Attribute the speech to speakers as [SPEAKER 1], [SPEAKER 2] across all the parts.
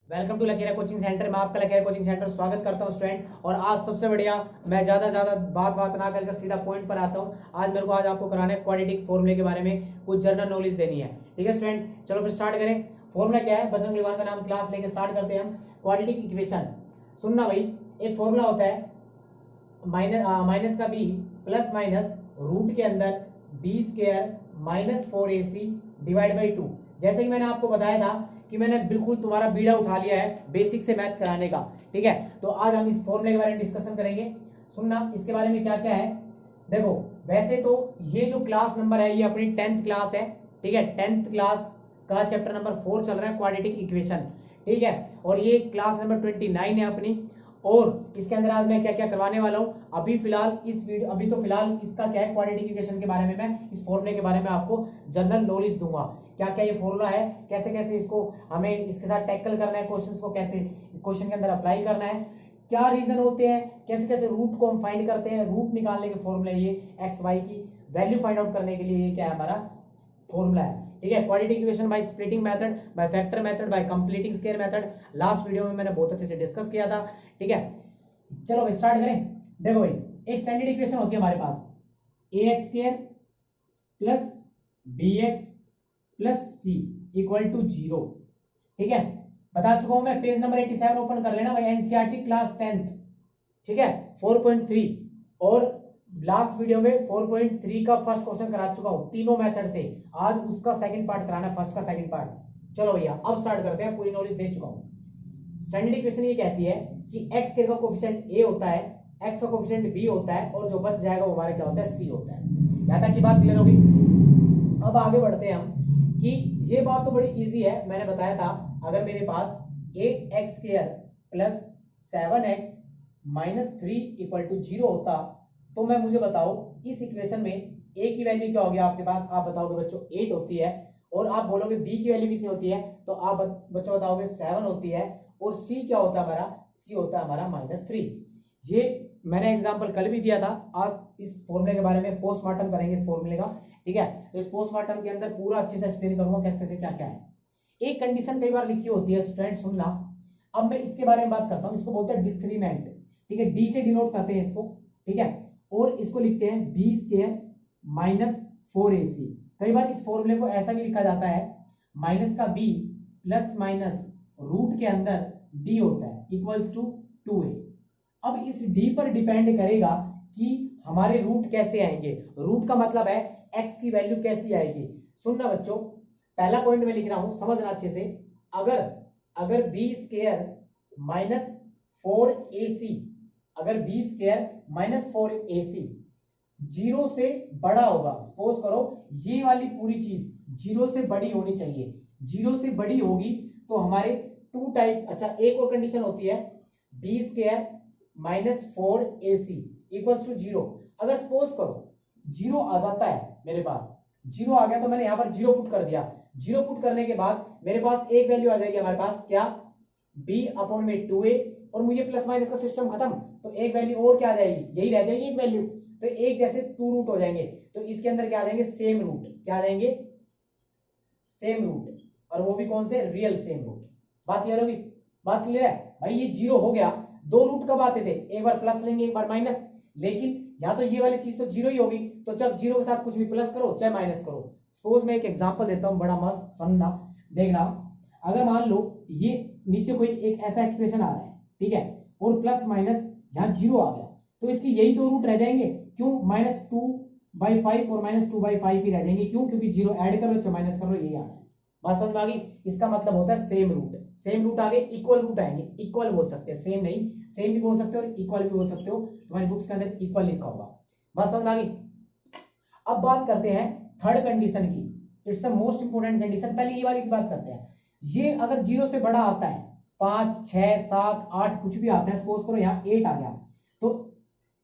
[SPEAKER 1] Welcome to Lakira coaching centre. मैं आपका लकीरा coaching centre स्वागत करता हूं स्टूडेंट। और आज सबसे बढ़िया, मैं ज्यादा बात ना करके सीधा पॉइंट पर आता हूं। आज मेरे को आपको कराना है क्वाड्रेटिक फॉर्मूले के बारे में, कुछ जनरल नॉलेज देनी है। ठीक है स्टूडेंट, चलो फिर स्टार्ट करें। फॉर्मूला क्या है, बजरंग दीवान का नाम क्लास लेके स्टार्ट करते हैं हम। क्वाड्रेटिक इक्वेशन सुनना भाई, एक फॉर्मूला होता है माइनस का बी प्लस माइनस रूट के अंदर b square minus 4ac divide by 2। जैसे कि मैंने आपको बताया था कि मैंने बिल्कुल तुम्हारा बीड़ा उठा लिया है बेसिक से मैथ कराने का। ठीक है, तो आज हम इस फॉर्मूले के बारे में डिस्कशन करेंगे। सुनना इसके बारे में क्या क्या है। देखो, वैसे तो ये जो क्लास नंबर है ये अपनी 10th क्लास है। ठीक है, 10th क्लास का चैप्टर नंबर 4 चल रहा है, क्वाड्रेटिक इक्वेशन। ठीक है, और ये क्लास नंबर 29 है अपनी। और इसके अंदर आज मैं क्या क्या करवाने वाला हूं, अभी तो फिलहाल इसका क्या है, क्वाड्रेटिक इक्वेशन के बारे में मैं इस फॉर्मूले के बारे में आपको जनरल नॉलेज दूंगा। क्या क्या ये फॉर्मूला है, कैसे कैसे इसको हमें इसके साथ टैकल करना है, क्वेश्चंस को कैसे क्वेश्चन के अंदर अप्लाई करना है, क्या रीजन होते हैं, कैसे कैसे रूट को हम फाइंड करते हैं, रूट निकालने के फॉर्मूला ये एक्स वाई की वैल्यू फाइंड आउट करने के लिए ये क्या है हमारा फॉर्मूला है। ठीक है, quadratic equation by splitting method, by factor method, bye completing square method. Last video में मैंने बहुत अच्छे से डिस्कस किया था। ठीक है, चलो भाई स्टार्ट करें। देखो भाई, एक स्टैंडर्ड इक्वेशन होती है हमारे पास, ax square plus bx plus c equal to 0। ठीक है, बता चुका हूं मैं। पेज नंबर 87 ओपन कर लेना भाई, एनसीईआरटी क्लास 10th। ठीक है, 4.3। और लास्ट वीडियो में 4.3 का फर्स्ट क्वेश्चन करा चुका हूं तीनों मेथड से। आज उसका सेकंड पार्ट कराना है, फर्स्ट का सेकंड पार्ट। चलो भैया अब स्टार्ट करते हैं, पूरी नॉलेज दे चुका हूं। स्टैंडर्ड इक्वेशन ये कहती है कि x के का कोफिशिएंट a होता है, x का कोफिशिएंट b होता है, और जो बच जाएगा वो हमारे क्या होता है, c होता है। यहां तक की बात क्लियर होगी। अब आगे बढ़ते हैं हम कि ये बात तो बड़ी इजी है। मैंने बताया था अगर मेरे पास 8x square plus 7x minus 3 equal to 0 होता तो मैं मुझे बताओ इस इक्वेशन में a की वैल्यू क्या होगी आपके पास। आप बताओगे बच्चों 8 होती है, और आप बोलोगे b की वैल्यू कितनी होती है, तो आप बच्चों बताओगे 7 होती है, और c क्या होता है हमारा, c होता है हमारा -3। ये मैंने एग्जांपल कल भी दिया था। आज इस फॉर्मूले के बारे में पोस्टमार्टम करेंगे इस फॉर्मूले का। ठीक है, तो इस पोस्टमार्टम के अंदर पूरा अच्छे से एक्सप्लेन करूंगा कैसे कैसे क्या क्या है। एक कंडीशन कई बार लिखी होती है स्टूडेंट, सुनना। अब मैं इसके बारे में बात करता हूं, इसको बोलते हैं डिस्क्रीमेंट। ठीक है, डी से डिनोट करते हैं इसको। ठीक है, और इसको लिखते हैं बी स्क्वायर माइनस 4ac। कई बार इस फॉर्मूले को ऐसा भी लिखा जाता है, माइनस का बी प्लस माइनस रूट के अंदर डी होता है इक्वल्स टू 2a। अब इस डी पर डिपेंड करेगा कि हमारे रूट कैसे आएंगे। रूट का मतलब है x की वैल्यू कैसी आएगी। सुनना बच्चों, पहला पॉइंट में लिख रहा हूं, समझना अच्छे से। अगर अगर बी स्क्वायर माइनस 4ac, अगर बी स्क्वायर माइनस 4ac 0 से बड़ा होगा, सपोज करो ये वाली पूरी चीज 0 से बड़ी होनी चाहिए। 0 से बड़ी होगी तो हमारे टू टाइप, अच्छा एक और कंडीशन होती है, b square minus 4ac equals to 0। अगर सपोज करो 0 आ जाता है मेरे पास, 0 आ गया तो मैंने यहां पर 0 पुट कर दिया। 0 पुट करने के बाद मेरे पास एक वैल्यू आ जाएगी हमारे पास, क्या, b अपॉन में 2a। और मुझे प्लस माइनस का सिस्टम खत्म, तो एक वैल्यू और क्या आ जाएगी, यही रह जाएगी एक वैल्यू। तो एक जैसे 2 रूट हो जाएंगे, तो इसके अंदर क्या आ जाएंगे, सेम रूट। क्या आ जाएंगे, सेम रूट। और वो भी कौन से, रियल सेम रूट। बात क्लियर होगी, बात क्लियर है भाई। ये 0 हो गया, दो रूट कब आते थे, एक बार प्लस लेंगे एक बार माइनस। लेकिन यहाँ तो ये वाली चीज तो 0 ही होगी, तो जब 0 के साथ कुछ भी प्लस करो चाहे माइनस करो। सपोज मैं एक एग्जांपल देता हूं, बड़ा मस्त, सुनना देखना। अगर मान लो ये नीचे कोई एक ऐसा एक्सप्रेशन आ रहा है, ठीक है, और प्लस माइनस यहाँ 0 आ गया, तो इसके यही दो रूट रह जाएंगे। क्यों, -2/5 और -2/5 ही रह जाएंगे। क्यों, क्योंकि 0 ऐड कर लो चाहे माइनस कर लो, यही आ रहा है। बात समझ में आ गई। इसका मतलब होता है सेम रूट। सेम रूट आगे इक्वल रूट आएंगे, इक्वल बोल सकते हैं, सेम नहीं, सेम भी बोल सकते हो और इक्वल भी बोल सकते हो। तुम्हारी बुक्स के अंदर इक्वल लिखा होगा। बात समझ आ गई। अब बात करते हैं थर्ड कंडीशन की, it's a most important condition. पहले ये वाली की बात करते हैं। ये अगर 0 से बड़ा आता है, 5, 6, 7, 8 कुछ भी आता है, सपोज करो यहाँ 8 आ गया, तो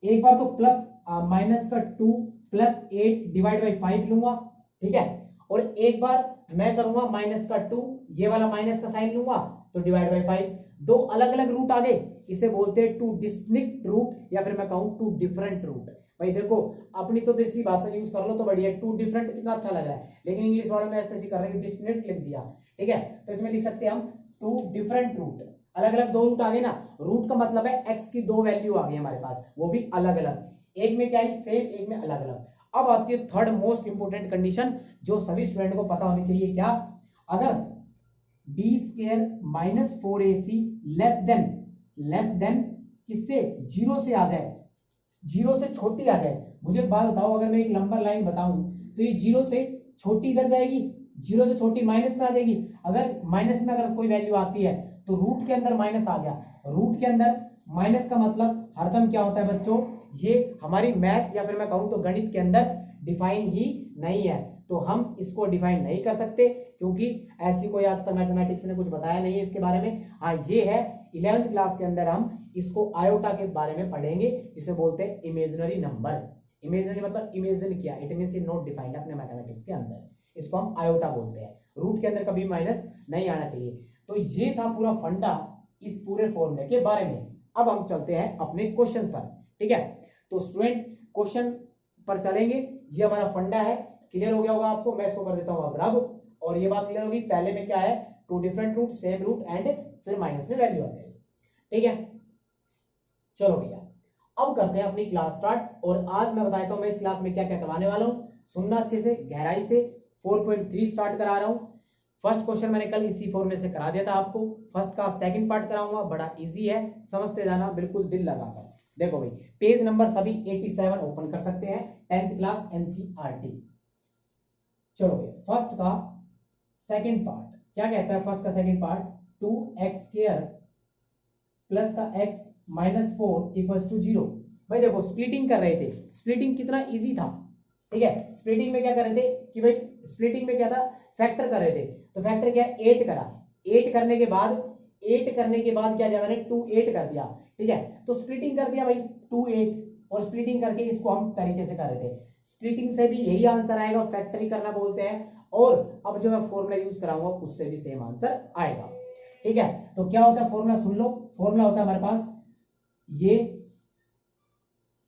[SPEAKER 1] एक बार तो प्लस माइनस का 2 प्लस 8 डिवाइड बाई 5 लूंगा। ठीक है, और एक बार मैं करूंगा माइनस का 2, ये वाला माइनस का साइन लूंगा, तो डिवाइड बाई 5। दो अलग अलग रूट आ गए, इसे बोलते हैं टू डिस्टिंक्ट रूट, या फिर मैं कहूं टू डिफरेंट रूट। भाई देखो, अपनी तो देसी भाषा यूज कर लो तो बढ़िया। टू डिफरेंट कितना अच्छा लग रहा है, लेकिन इंग्लिश वालों ने ऐसे कर रहे हैं, डिस्टिंक्ट लिख दिया। ठीक है, तो इसमें लिख सकते हैं हम टू डिफरेंट रूट, अलग अलग दो रूट आ गए ना, रूट का मतलब है x की दो वैल्यू आ गई हमारे पास, वो भी अलग अलग, एक में क्या है सेम, एक में अलग अलग। अब आती है थर्ड मोस्ट इंपोर्टेंट कंडीशन जो सभी स्टूडेंट को पता होनी चाहिए, क्या, अगर b square minus 4ac less than किससे, जीरो से आ जाए, जीरो से छोटी आ जाए। मुझे बात बताओ, अगर मैं एक लंबा लाइन बताऊं तो ये जीरो से छोटी इधर जाएगी, जीरो से छोटी माइनस में आ जाएगी। अगर माइनस में अगर कोई वैल्यू आती है तो रूट के अंदर माइनस आ गया, रूट के अंदर माइनस का मतलब हरदम क्या होता है बच्चों, ये हमारी मैथ या फिर मैं कहूं तो गणित के अंदर डिफाइन ही नहीं है, तो हम इसको डिफाइन नहीं कर सकते क्योंकि ऐसी कोई आज तक मैथमेटिक्स ने कुछ बताया नहीं है इसके बारे में। हाँ ये है 11th क्लास के अंदर हम इसको आयोटा के बारे में पढ़ेंगे जिसे बोलते हैं इमेजिनरी नंबर। इमेजिनरी मतलब इमेजिन किया, इट मींस नॉट डिफाइंड अपने मैथमेटिक्स के अंदर, इसको हम आयोटा बोलते हैं। रूट के अंदर कभी माइनस नहीं आना चाहिए। तो ये था पूरा फंडा इस पूरे फॉर्मूले के बारे में। अब हम चलते हैं अपने क्वेश्चंस पर, ठीक है। तो स्टूडेंट क्वेश्चन पर चलेंगे, ये हमारा फंडा है, क्लियर हो गया होगा आपको। मैं इसको कर देता हूं अब रब, और ये बात क्लियर होगी, पहले में क्या है, two different root same root and फिर माइनस में वैल्यू आ जाएगी, ठीक है। चलो भैया अब करते हैं अपनी क्लास स्टार्ट, और आज मैं बताता हूं मैं इस क्लास में क्या क्या करवाने वाला हूं, सुनना अच्छे से गहराई से। 4.3 स्टार्ट करा रहा हूं। फर्स्ट क्वेश्चन मैंने कल इसी फॉर्मूले से करा दिया था आपको, फर्स्ट का सेकंड पार्ट कराऊंगा, बड़ा इजी है, समझते जाना बिल्कुल दिल लगाकर। देखो भाई पेज नंबर सभी 87 ओपन कर सकते हैं, 10th क्लास एनसीईआरटी। चलो भाई फर्स्ट का सेकंड पार्ट क्या कहता है, फर्स्ट का सेकंड पार्ट 2x² प्लस का x माइनस 4 इक्वल्स टू 0। भाई देखो स्प्लिटिंग कर रहे थे, स्प्लिटिंग कितना इजी था, ठीक है। स्प्लिटिंग में क्या कर रहे थे कि भाई स्प्लिटिंग में क्या था, फैक्टर कर रहे थे, तो फैक्टर क्या है 8 करा, 8 करने के बाद क्या किया मैंने 2 8 कर दिया, ठीक है। तो स्प्लिटिंग कर दिया भाई 2 8, और स्प्लिटिंग करके इसको हम तरीके से कर रहे थे, स्प्लिटिंग से भी यही आंसर आएगा, फैक्टरी करना बोलते हैं, और अब जो मैं फॉर्मूला यूज कराऊंगा उससे भी सेम आंसर आएगा, ठीक है। तो क्या होता है फॉर्मूला सुन लो, फॉर्मूला होता है हमारे पास ये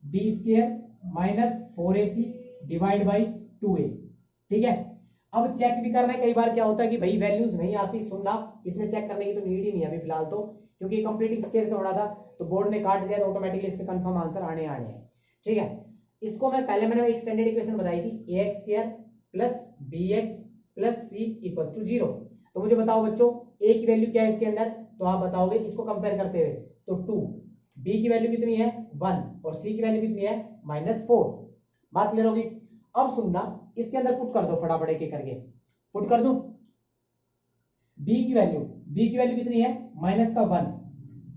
[SPEAKER 1] b square minus 4ac divide by 2a, ठीक है। अब चेक भी करना है, कई बार क्या होता है कि भाई वैल्यूज नहीं आती, सुनना इसमें चेक करने की तो नीड ही नहीं है अभी फिलहाल तो, क्योंकि कंप्लीटिंग स्केल से हो रहा था तो बोर्ड ने काट दिया तो ऑटोमेटिकली इसके कंफर्म आंसर आने हैं, ठीक है। इसको मैंने एक स्टैंडर्ड इक्वेशन बताई थी, ax² plus bx plus c equals to 0। तो मुझे बताओ बच्चों a की वैल्यू क्या है इसके अंदर, तो आप बताओगे इसको कंपेयर करते हुए, तो 2, b की वैल्यू कितनी है 1, और c की वैल्यू कितनी है -4। बात क्लियर होगी। अब सुनना इसके अंदर पुट कर दो फटाफट एक एक करके, पुट कर दूं। b की वैल्यू कितनी है -1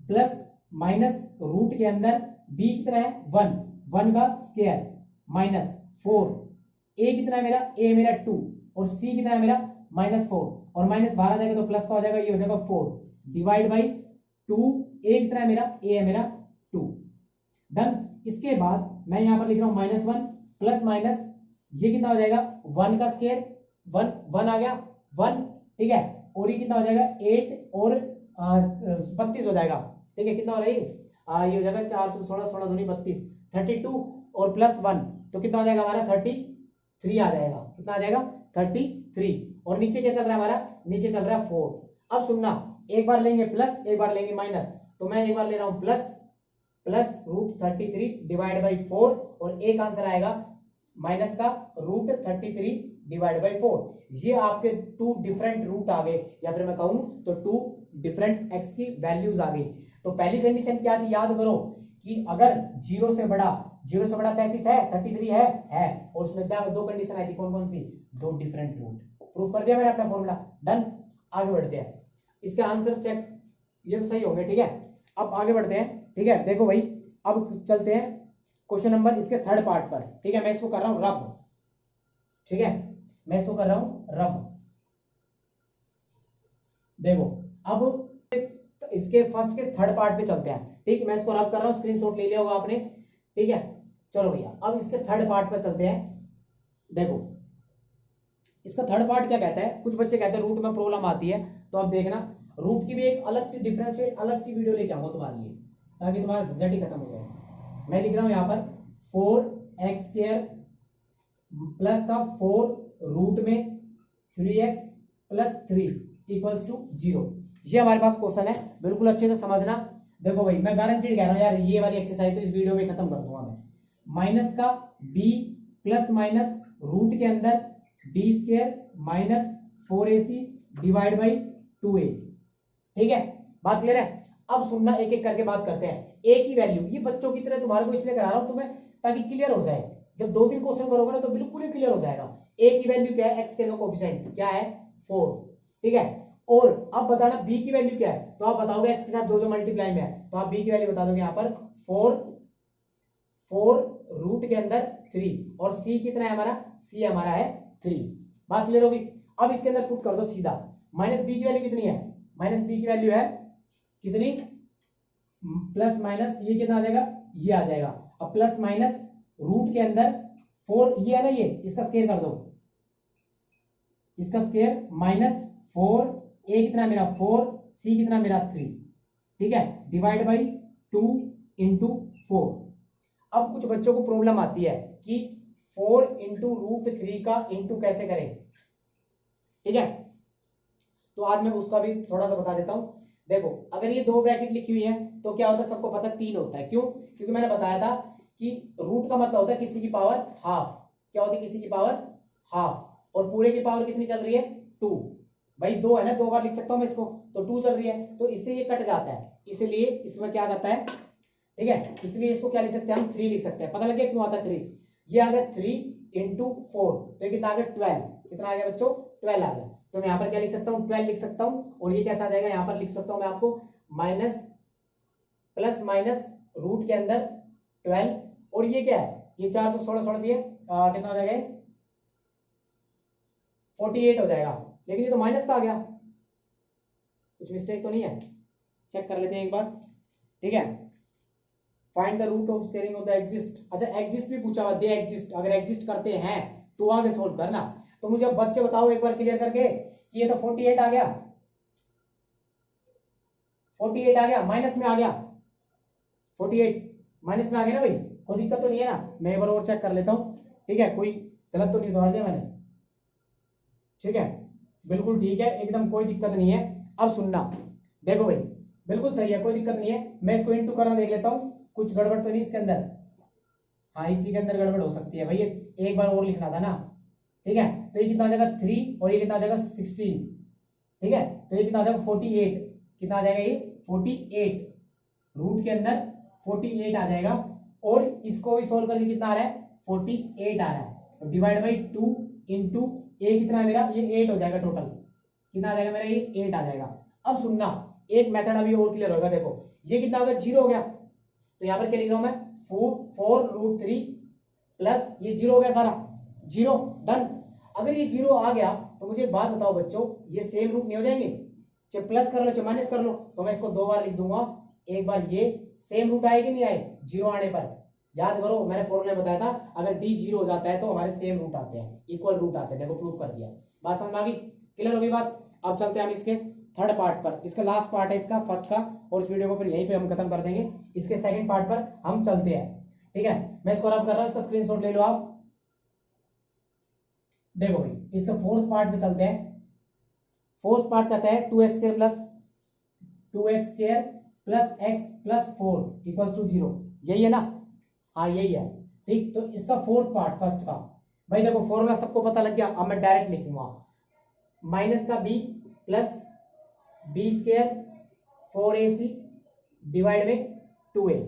[SPEAKER 1] प्लस माइनस रूट के अंदर b कितना है 1 का स्क्वायर माइनस 4, a कितना है मेरा, a मेरा 2, और c कितना है मेरा -4, और माइनस बाहर आ जाएगा तो प्लस का हो जाएगा, ये हो जाएगा 4 डिवाइड बाई 2, a कितना है मेरा, a है मेरा 2, डन। इसके बाद मैं यहां पर लिख रहा हूं -1 प्लस माइनस ये कितना हो जाएगा 1 का स्क्वायर, 1 आ गया 1, ठीक है, और ये कितना हो जाएगा 8 और 32 हो जाएगा, ठीक है। कितना हो रहा है ये हो जाएगा 4 16 16 दूनी 32, 32 और प्लस 1 तो कितना हो जाएगा हमारा 33 आ जाएगा, कितना आ जाएगा 33, और नीचे क्या चल रहा है हमारा, नीचे चल रहा है 4। अब सुनना एक बार लेंगे प्लस एक बार लेंगे माइनस, तो मैं एक बार ले रहा हूं प्लस रूट 33 डिवाइड बाई 4, और एक आंसर आएगा माइनस का रूट 33 डिवाइड बाई 4। ये आपके 2 डिफरेंट रूट आ गए, या फिर मैं कहूं तो 2 डिफरेंट x की वैल्यूज आ गई। तो पहली कंडीशन क्या थी याद करो कि अगर 0 से बड़ा 33 है, 33 है, और उसमें दो कंडीशन आई थी, कौन कौन सी, 2 डिफरेंट रूट। प्रूफ कर दिया मैंने अपना फॉर्मूला, डन। आगे बढ़ते हैं, इसका आंसर चेक, ये तो सही होंगे, ठीक है। अब आगे बढ़ते हैं, ठीक है। देखो भाई अब चलते हैं क्वेश्चन नंबर इसके थर्ड पार्ट पर, ठीक है। मैं इसको कर रहा हूं रब, ठीक है, मैं इसको कर रहा हूं रब। देखो अब इसके फर्स्ट के थर्ड पार्ट पे चलते हैं, ठीक। मैं इसको रब कर रहा हूं, स्क्रीनशॉट ले लिया होगा आपने, ठीक है। चलो भैया अब इसके थर्ड पार्ट पे चलते हैं। देखो इसका थर्ड पार्ट क्या कहता है, कुछ बच्चे कहते हैं रूट में प्रॉब्लम आती है, तो अब देखना रूट की भी एक अलग सी डिफरेंशिएट अलग सी वीडियो लेके आऊंगा तुम्हारे लिए, ताकि तुम्हारा झंझट ही खत्म हो जाए। मैं लिख रहा हूं यहां पर 4x² प्लस का 4 रूट में 3x प्लस 3 इक्वल्स टू 0। ये हमारे पास क्वेश्चन है, बिल्कुल अच्छे से समझना। देखो भाई मैं गारंटीड कह रहा हूँ यार, ये वाली एक्सरसाइज तो इस वीडियो में खत्म कर दूंगा मैं। माइनस का b प्लस माइनस रूट के अंदर b square minus 4ac divide by 2a। ठीक है, बात क्लियर है। अब सुनना, एक एक करके बात करते हैं। a की वैल्यू, ये बच्चों की तरह तुम्हारे को इसलिए करा रहा हूं तुम्हें ताकि क्लियर हो जाए। जब 2-3 क्वेश्चन करोगे ना तो बिल्कुल ही क्लियर हो जाएगा। a की वैल्यू क्या है, x के कोएफिशिएंट क्या है 4। ठीक है, और अब बताना b की वैल्यू क्या है, तो आप बताओगे x के साथ जो जो मल्टीप्लाई में है, तो आप b की वैल्यू बता दोगे यहाँ पर 4 रूट के अंदर 3, और c कितना है हमारा, c हमारा है 3। बात क्लियर होगी। अब इसके अंदर पुट कर दो सीधा। माइनस b की वैल्यू कितनी है, माइनस b की वैल्यू है कितनी, प्लस माइनस ये कितना आ जाएगा, ये आ जाएगा। अब प्लस माइनस रूट के अंदर 4, ये है ना, ये इसका स्क्वायर कर दो, इसका स्क्वायर माइनस 4, a कितना मेरा 4, c कितना मेरा 3। ठीक है, डिवाइड बाई 2 इंटू 4। अब कुछ बच्चों को प्रॉब्लम आती है कि 4 इंटू रूट 3 का इंटू कैसे करें। ठीक है, तो आज मैं उसका भी थोड़ा सा बता देता हूं। देखो, अगर ये 2 ब्रैकेट लिखी हुई है तो क्या होता है, सबको पता 3 होता है। क्यों, क्योंकि मैंने बताया था कि रूट का मतलब होता है किसी की पावर हाफ। क्या होती है, किसी की पावर हाफ, और पूरे की पावर कितनी चल रही है 2। भाई 2 है ना, 2 बार लिख सकता हूं मैं इसको, तो 2 चल रही है, तो इससे ये कट जाता है, इसलिए इसमें क्या आ जाता है। ठीक है, इसलिए इसको क्या लिख सकते हैं हम, 3 लिख सकते हैं। पता लग गया क्यों आता है 3। ये आ गया 3 इंटू 4, तो ये कितना आ गया 12। कितना आ गया बच्चों, 12 आ गया। तो मैं यहाँ पर क्या लिख सकता हूँ, 12 लिख सकता हूँ। और ये कैसा आ जाएगा, यहाँ पर लिख सकता हूँ मैं आपको माइनस प्लस माइनस रूट के अंदर 12, और ये क्या है, ये 4 से 16 छोड़ दिए, कितना हो जाएगा 48 हो जाएगा। लेकिन ये तो माइनस का आ गया, कुछ मिस्टेक तो नहीं है, चेक कर लेते हैं एक बार। ठीक है, find the root of squaring of the exist. अच्छा, एग्जिस्ट भी पूछा हुआ, दे एग्जिस्ट, अगर एग्जिस्ट करते हैं तो आगे सोल्व करना। तो मुझे बच्चे बताओ एक बार क्लियर करके कि ये तो 48 आ गया, 48 आ गया, माइनस में आ गया 48, माइनस में आ गया ना भाई, कोई दिक्कत तो नहीं है ना। मैं एक बार और चेक कर लेता हूं। ठीक है, कोई गलत तो नहीं उतार दिया मैंने। ठीक है, बिल्कुल ठीक है, एकदम कोई दिक्कत नहीं है। अब सुनना, देखो भाई बिल्कुल सही है, कोई दिक्कत नहीं है। मैं इसको इंटू करना देख लेता हूं, कुछ गड़बड़ तो नहीं इसके अंदर। हाँ, इसी के अंदर गड़बड़ हो सकती है भाई, ये एक बार और लिखना था ना। ठीक है, तो ये कितना आ जाएगा 3, और ये कितना आ जाएगा 16। ठीक है, तो ये कितना आ जाएगा 48। कितना आ जाएगा ये 48, रूट के अंदर 48 आ जाएगा। और इसको भी सोल्व करके कितना आ रहा है 48 आ रहा है, तो डिवाइड बाई 2 इंटू ए कितना है मेरा, ये 8 हो जाएगा टोटल। कितना आ जाएगा मेरा, ये 8 आ जाएगा। अब सुनना, एक मेथड अभी और क्लियर होगा। देखो ये कितना होगा, 0 हो गया, तो यहाँ पर क्या लिख रहा हूं मैं 4 रूट 3 प्लस ये 0 हो गया सारा, 0 डन। अगर ये 0 आ गया तो मुझे एक बात बताओ बच्चों, ये सेम रूट नहीं हो जाएंगे, चाहे प्लस कर लो चाहे माइनस कर लो। तो मैं इसको 2 बार लिख दूंगा, एक बार ये सेम रूट आएगी नहीं आए 0 आने पर। याद करो, मैंने फॉर्मूला बताया था, अगर d 0 हो जाता है तो हमारे सेम रूट आते हैं, इक्वल रूट आते हैं। देखो प्रूफ कर दिया, बात समझ में आ गई, क्लियर हो गई बात। अब चलते हैं हम इसके थर्ड पार्ट पर, इसका लास्ट पार्ट है इसका फर्स्ट का, और इस वीडियो को फिर यहीं पे हम खत्म कर देंगे। इसके सेकंड पार्ट पर हम चलते हैं। ठीक है, मैं इसको रब कर रहा हूं, इसका स्क्रीनशॉट ले लो आप। देखो भाई, इसका फोर्थ पार्ट में चलते हैं। फोर्थ पार्ट कहता है 2x square plus x plus 4 equals to 0। यही है ना, हाँ यही है। ठीक, तो इसका फोर्थ पार्ट फर्स्ट का, भाई देखो फॉर्मूला सबको पता लग गया। अब मैं डायरेक्ट लिखूंगा, माइनस का b plus b square 4ac divide में 2a।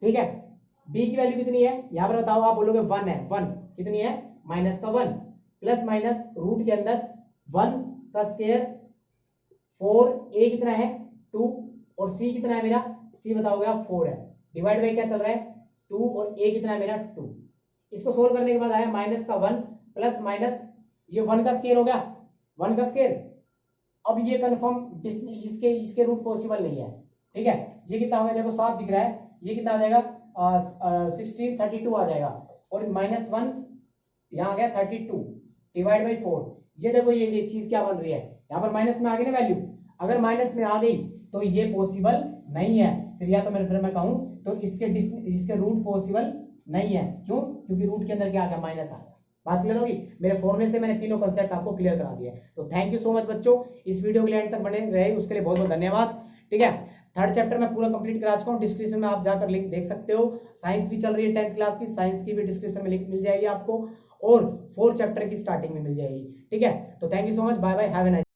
[SPEAKER 1] ठीक है, b की वैल्यू कितनी है यहां पर बताओ, आप बोलोगे 1 है, 1 कितनी है माइनस का 1, प्लस माइनस रूट के अंदर 1 का स्क्वायर 4a कितना है 2, और c कितना है मेरा, c बताओगे आप 4 है, डिवाइड बाई क्या चल रहा है 2, और a कितना है मेरा 2। इसको सोल्व करने के बाद आया माइनस का 1 प्लस माइनस ये 1 का स्क्वायर हो गया, 1 का स्क्वायर। अब ये कंफर्म इसके रूट पॉसिबल नहीं है। ठीक है, ये कितना हो गया देखो साफ दिख रहा है, ये कितना आ जाएगा 1632 आ जाएगा, और माइनस 1 यहाँ आ गया 32 डिवाइड बाई 4। ये देखो ये चीज क्या बन रही है, यहाँ पर माइनस में आ गई ना वैल्यू, अगर माइनस में आ गई तो ये पॉसिबल नहीं है। फिर या तो मैं कहूं तो इसके रूट पॉसिबल नहीं है। क्यों, क्योंकि रूट के अंदर क्या आ गया माइनस आ गया। बात क्लियर होगी। मेरे फॉर्मूले से मैंने तीनों कंसेप्ट आपको क्लियर करा दिया है। तो थैंक यू सो मच बच्चों, इस वीडियो के लिए एंड तक बने रहे उसके लिए बहुत बहुत धन्यवाद। ठीक है, थर्ड चैप्टर मैं पूरा कंप्लीट करा चुका हूँ, डिस्क्रिप्शन में आप जाकर लिंक देख सकते हो। साइंस भी चल रही है 10th क्लास की, साइंस की भी डिस्क्रिप्शन में लिंक मिल जाएगी आपको, और 4th चैप्टर की स्टार्टिंग में मिल जाएगी। ठीक है, तो thank you so much, bye bye, have a nice